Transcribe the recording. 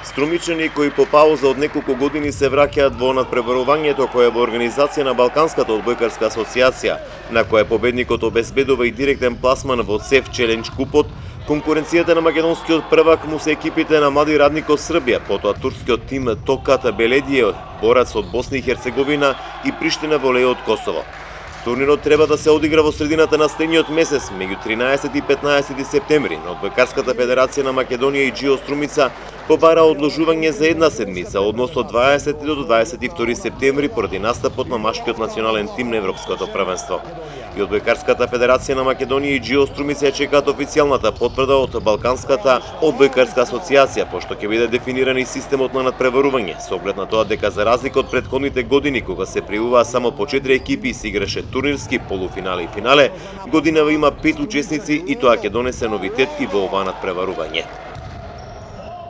Струмичани кои по пауза од неколку години се враќаат во надпреварувањето кое е во организација на Балканската одбојкарска асоциација, на која победникот обезбедува и директен пласман во ЦЕФ Челендж купот. Конкуренцијата на македонскиот првак му се екипите на Млади Радник од Србија, потоа турскиот тим Токат Беледије, борац од Босна и Херцеговина и Приштина Волеј од Косово. Турнирот треба да се одигра во средината на следниот месец, меѓу 13 и 15 септември, но Одбојкарската федерација на Македонија и Џио Струмица побара одложување за една седмица, односно 20 до 22 септември поради настапот на машкиот национален тим на Европското првенство. И Одбојкарската федерација на Македонија и Џио Струмица ја чекаат официјалната потврда од Балканската одбојкарска асоциација, пошто ќе биде дефиниран и системот на надпреварување, со оглед на тоа дека за разлика од претходните години кога се пријуваа само по 4 екипи и се играше турнирски, полуфинале и финале, годинава има 5 учесници и тоа ќе донесе новитет и во ова надпреварување.